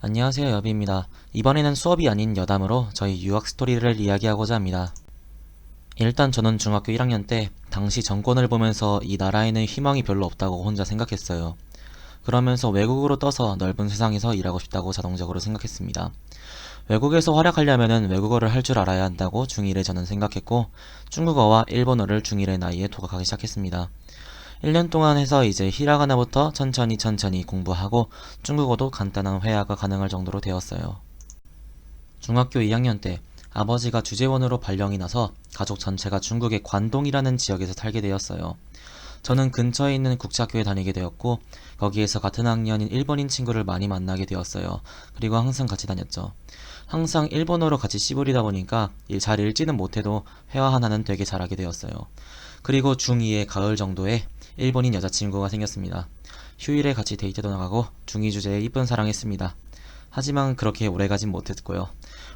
안녕하세요, 여비입니다. 이번에는 수업이 아닌 여담으로 저희 유학 스토리를 이야기하고자 합니다. 일단 저는 중학교 1학년 때 당시 정권을 보면서 이 나라에는 희망이 별로 없다고 혼자 생각했어요. 그러면서 외국으로 떠서 넓은 세상에서 일하고 싶다고 자동적으로 생각했습니다. 외국에서 활약하려면 외국어를 할 줄 알아야 한다고 중1에 저는 생각했고, 중국어와 일본어를 중1의 나이에 독학하기 시작했습니다. 1년 동안 해서 이제 히라가나부터 천천히 공부하고 중국어도 간단한 회화가 가능할 정도로 되었어요. 중학교 2학년 때 아버지가 주재원으로 발령이 나서 가족 전체가 중국의 관동이라는 지역에서 살게 되었어요. 저는 근처에 있는 국제학교에 다니게 되었고, 거기에서 같은 학년인 일본인 친구를 많이 만나게 되었어요. 그리고 항상 같이 다녔죠. 항상 일본어로 같이 씨부리다 보니까 잘 읽지는 못해도 회화 하나는 되게 잘하게 되었어요. 그리고 중2의 가을 정도에 일본인 여자친구가 생겼습니다. 휴일에 같이 데이트도 나가고 중2 주제에 이쁜 사랑했습니다. 하지만 그렇게 오래가진 못했고요.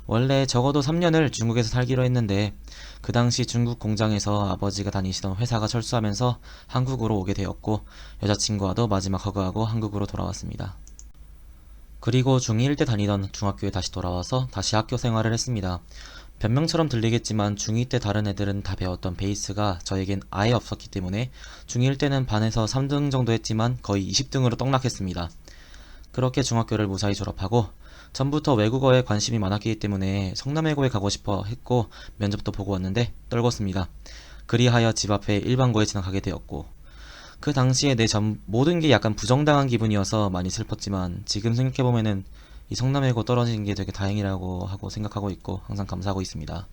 원래 적어도 3년을 중국에서 살기로 했는데, 그 당시 중국 공장에서 아버지가 다니시던 회사가 철수하면서 한국으로 오게 되었고, 여자친구와도 마지막 허그하고 한국으로 돌아왔습니다. 그리고 중1 때 다니던 중학교에 다시 돌아와서 다시 학교 생활을 했습니다. 변명처럼 들리겠지만 중2 때 다른 애들은 다 배웠던 베이스가 저에겐 아예 없었기 때문에 중1 때는 반에서 3등 정도 했지만 거의 20등으로 떡락했습니다. 그렇게 중학교를 무사히 졸업하고, 전부터 외국어에 관심이 많았기 때문에 성남외고에 가고 싶어 했고 면접도 보고 왔는데 떨궜습니다. 그리하여 집 앞에 일반고에 진학하게 되었고, 그 당시에 내 모든 게 약간 부정당한 기분이어서 많이 슬펐지만 지금 생각해보면은 이 성남외고 떨어진 게 되게 다행이라고 하고 생각하고 있고 항상 감사하고 있습니다.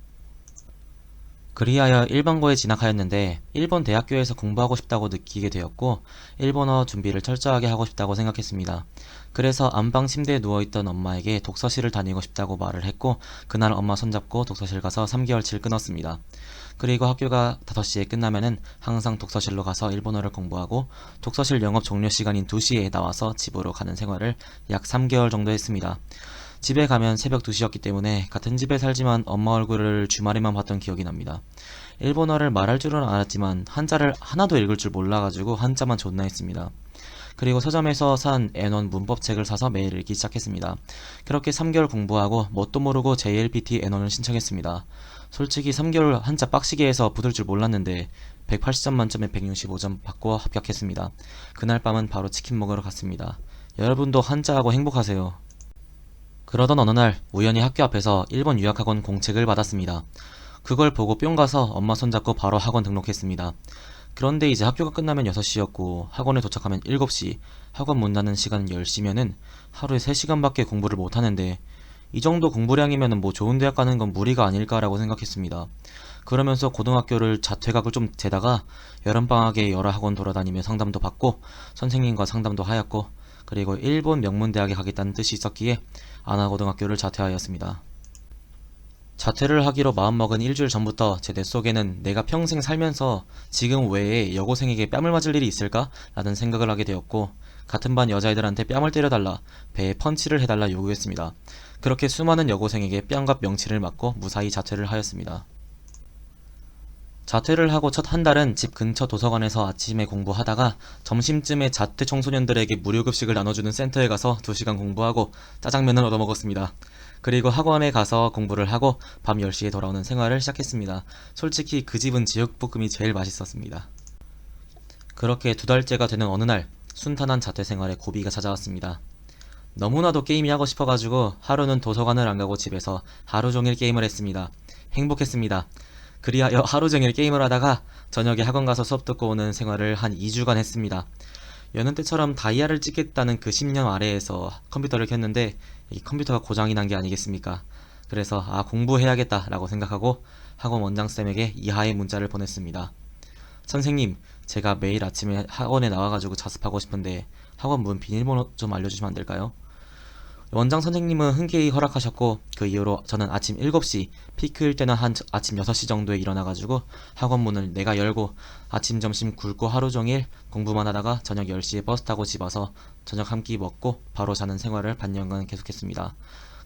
그리하여 일본고에 진학하였는데 일본 대학교에서 공부하고 싶다고 느끼게 되었고, 일본어 준비를 철저하게 하고 싶다고 생각했습니다. 그래서 안방 침대에 누워있던 엄마에게 독서실을 다니고 싶다고 말을 했고, 그날 엄마 손잡고 독서실 가서 3개월치를 끊었습니다. 그리고 학교가 5시에 끝나면은 항상 독서실로 가서 일본어를 공부하고, 독서실 영업 종료 시간인 2시에 나와서 집으로 가는 생활을 약 3개월 정도 했습니다. 집에 가면 새벽 2시였기 때문에 같은 집에 살지만 엄마 얼굴을 주말에만 봤던 기억이 납니다. 일본어를 말할 줄은 알았지만 한자를 하나도 읽을 줄 몰라가지고 한자만 존나 했습니다. 그리고 서점에서 산 N1 문법책을 사서 매일 읽기 시작했습니다. 그렇게 3개월 공부하고 뭣도 모르고 JLPT N1을 신청했습니다. 솔직히 3개월 한자 빡시게 해서 붙을 줄 몰랐는데 180점 만점에 165점 받고 합격했습니다. 그날 밤은 바로 치킨 먹으러 갔습니다. 여러분도 한자하고 행복하세요. 그러던 어느 날 우연히 학교 앞에서 일본 유학학원 공책을 받았습니다. 그걸 보고 뿅 가서 엄마 손잡고 바로 학원 등록했습니다. 그런데 이제 학교가 끝나면 6시였고 학원에 도착하면 7시, 학원 문 닫는 시간 10시면은 하루에 3시간밖에 공부를 못하는데, 이 정도 공부량이면은 뭐 좋은 대학 가는 건 무리가 아닐까라고 생각했습니다. 그러면서 고등학교를 자퇴각을 좀 재다가 여름방학에 여러 학원 돌아다니며 상담도 받고 선생님과 상담도 하였고, 그리고 일본 명문대학에 가겠다는 뜻이 있었기에 안화고등학교를 자퇴하였습니다. 자퇴를 하기로 마음먹은 일주일 전부터 제 뇌 속에는 내가 평생 살면서 지금 외에 여고생에게 뺨을 맞을 일이 있을까? 라는 생각을 하게 되었고, 같은 반 여자애들한테 뺨을 때려달라, 배에 펀치를 해달라 요구했습니다. 그렇게 수많은 여고생에게 뺨과 명치를 맞고 무사히 자퇴를 하였습니다. 자퇴를 하고 첫 한 달은 집 근처 도서관에서 아침에 공부하다가 점심쯤에 자퇴 청소년들에게 무료 급식을 나눠주는 센터에 가서 2시간 공부하고 짜장면을 얻어먹었습니다. 그리고 학원에 가서 공부를 하고 밤 10시에 돌아오는 생활을 시작했습니다. 솔직히 그 집은 제육볶음이 제일 맛있었습니다. 그렇게 2달째가 되는 어느 날 순탄한 자퇴 생활에 고비가 찾아왔습니다. 너무나도 게임이 하고 싶어가지고 하루는 도서관을 안 가고 집에서 하루 종일 게임을 했습니다. 행복했습니다. 그리하여 하루 종일 게임을 하다가 저녁에 학원 가서 수업 듣고 오는 생활을 한 2주간 했습니다. 여느 때처럼 다이아를 찍겠다는 그 신념 아래에서 컴퓨터를 켰는데 이 컴퓨터가 고장이 난 게 아니겠습니까? 그래서 공부해야겠다 라고 생각하고 학원 원장쌤에게 이하의 문자를 보냈습니다. 선생님, 제가 매일 아침에 학원에 나와가지고 자습하고 싶은데 학원 문 비밀번호 좀 알려주시면 안 될까요? 원장 선생님은 흔쾌히 허락하셨고, 그 이후로 저는 아침 7시, 피크일 때는 한 아침 6시 정도에 일어나가지고 학원 문을 내가 열고 아침 점심 굶고 하루 종일 공부만 하다가 저녁 10시에 버스 타고 집 와서 저녁 한 끼 먹고 바로 자는 생활을 반년간 계속했습니다.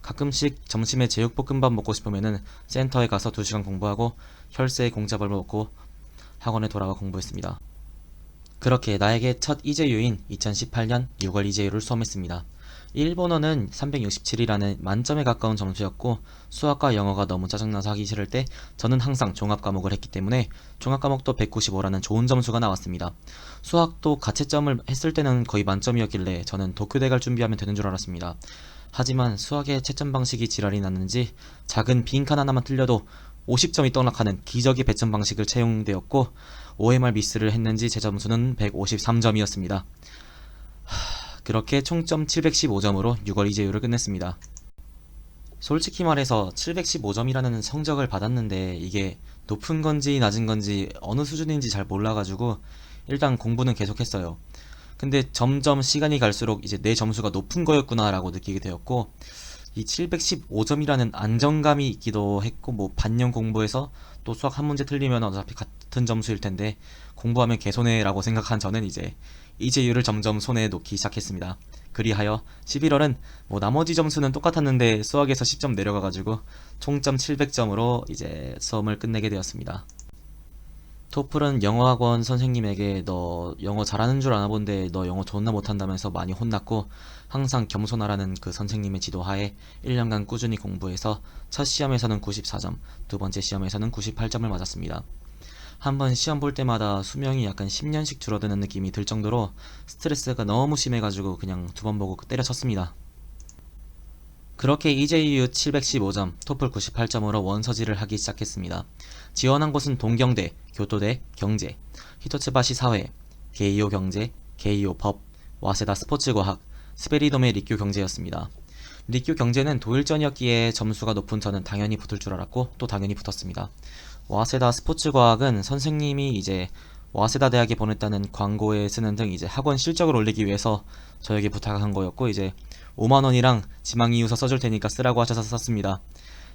가끔씩 점심에 제육볶음밥 먹고 싶으면은 센터에 가서 2시간 공부하고 혈세에 공짜밥을 먹고 학원에 돌아와 공부했습니다. 그렇게 나에게 첫 이재유인 2018년 6월 이재유를 수험했습니다. 일본어는 367이라는 만점에 가까운 점수였고 수학과 영어가 너무 짜증나서 하기 싫을 때 저는 항상 종합 과목을 했기 때문에 종합 과목도 195라는 좋은 점수가 나왔습니다. 수학도 가채점을 했을 때는 거의 만점이었길래 저는 도쿄대 갈 준비하면 되는 줄 알았습니다. 하지만 수학의 채점 방식이 지랄이 났는지 작은 빈칸 하나만 틀려도 50점이 떡락하는 기적의 배점 방식을 채용되었고 OMR 미스를 했는지 제 점수는 153점이었습니다. 그렇게 총점 715점으로 6월 이재유를 끝냈습니다. 솔직히 말해서 715점이라는 성적을 받았는데 이게 높은 건지 낮은 건지 어느 수준인지 잘 몰라가지고 일단 공부는 계속했어요. 근데 점점 시간이 갈수록 이제 내 점수가 높은 거였구나 라고 느끼게 되었고 이 715점이라는 안정감이 있기도 했고 뭐 반년 공부해서 또 수학 한 문제 틀리면 어차피 같은 점수일 텐데 공부하면 개손해라고 생각한 저는 이제 이재율을 점점 손에 놓기 시작했습니다. 그리하여 11월은 뭐 나머지 점수는 똑같았는데 수학에서 10점 내려가가지고 총점 700점으로 이제 수험을 끝내게 되었습니다. 토플은 영어학원 선생님에게 너 영어 잘하는 줄 아나 본데 너 영어 존나 못한다면서 많이 혼났고 항상 겸손하라는 그 선생님의 지도하에 1년간 꾸준히 공부해서 첫 시험에서는 94점, 두 번째 시험에서는 98점을 맞았습니다. 한번 시험 볼 때마다 수명이 약간 10년씩 줄어드는 느낌이 들 정도로 스트레스가 너무 심해가지고 그냥 두 번 보고 때려쳤습니다. 그렇게 EJU 715점, 토플 98점으로 원서지를 하기 시작했습니다. 지원한 곳은 동경대, 교토대, 경제, 히토츠바시 사회, 게이오 경제, 게이오 법, 와세다 스포츠과학, 스베리돔의 리쿄 경제였습니다. 리쿄 경제는 도일전이었기에 점수가 높은 저는 당연히 붙을 줄 알았고 또 당연히 붙었습니다. 와세다 스포츠과학은 선생님이 이제 와세다 대학에 보냈다는 광고에 쓰는 등 이제 학원 실적을 올리기 위해서 저에게 부탁한 거였고 이제 5만원이랑 지망이유서 써줄 테니까 쓰라고 하셔서 썼습니다.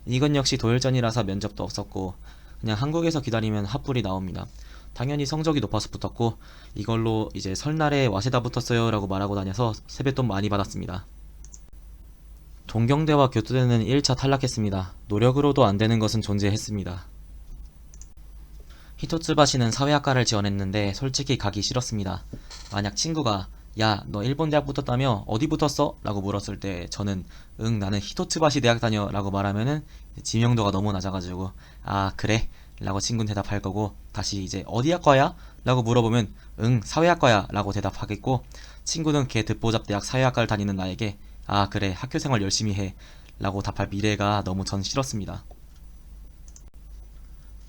이건 역시 도일전이라서 면접도 없었고 그냥 한국에서 기다리면 합불이 나옵니다. 당연히 성적이 높아서 붙었고 이걸로 이제 설날에 와세다 붙었어요 라고 말하고 다녀서 세뱃돈 많이 받았습니다. 동경대와 교토대는 1차 탈락했습니다. 노력으로도 안되는 것은 존재했습니다. 히토츠바시는 사회학과를 지원했는데 솔직히 가기 싫었습니다. 만약 친구가 야, 너 일본 대학 붙었다며 어디 붙었어? 라고 물었을 때 저는 응, 나는 히토츠바시 대학 다녀 라고 말하면은 지명도가 너무 낮아가지고 아 그래? 라고 친구는 대답할 거고 다시 이제 어디 학과야? 라고 물어보면 응, 사회학과야 라고 대답하겠고 친구는 걔 듣보잡 대학 사회학과를 다니는 나에게 아 그래, 학교생활 열심히 해 라고 답할 미래가 너무 전 싫었습니다.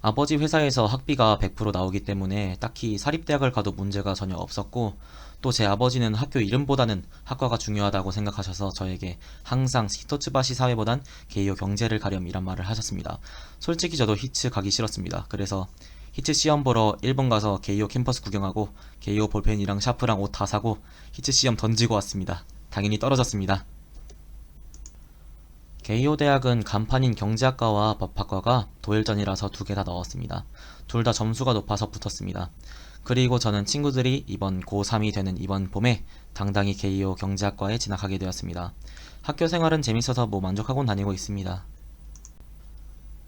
아버지 회사에서 학비가 100% 나오기 때문에 딱히 사립대학을 가도 문제가 전혀 없었고 또 제 아버지는 학교 이름보다는 학과가 중요하다고 생각하셔서 저에게 항상 히토츠바시 사회보단 게이오 경제를 가렴 이란 말을 하셨습니다. 솔직히 저도 히츠 가기 싫었습니다. 그래서 히츠 시험 보러 일본 가서 게이오 캠퍼스 구경하고 게이오 볼펜이랑 샤프랑 옷 다 사고 히츠 시험 던지고 왔습니다. 당연히 떨어졌습니다. 게이오 대학은 간판인 경제학과와 법학과가 도일전이라서 두 개 다 넣었습니다. 둘 다 점수가 높아서 붙었습니다. 그리고 저는 친구들이 이번 고3이 되는 이번 봄에 당당히 게이오 경제학과에 진학하게 되었습니다. 학교 생활은 재밌어서 뭐 만족하곤 다니고 있습니다.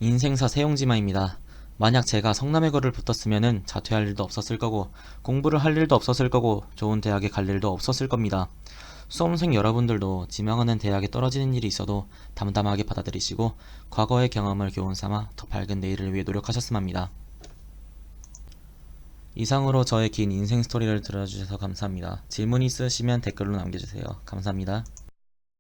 인생사 세용지마입니다. 만약 제가 성남외고를 붙었으면은 자퇴할 일도 없었을 거고 공부를 할 일도 없었을 거고 좋은 대학에 갈 일도 없었을 겁니다. 수험생 여러분들도 지망하는 대학에 떨어지는 일이 있어도 담담하게 받아들이시고 과거의 경험을 교훈 삼아 더 밝은 내일을 위해 노력하셨으면 합니다. 이상으로 저의 긴 인생 스토리를 들어주셔서 감사합니다. 질문 있으시면 댓글로 남겨주세요. 감사합니다.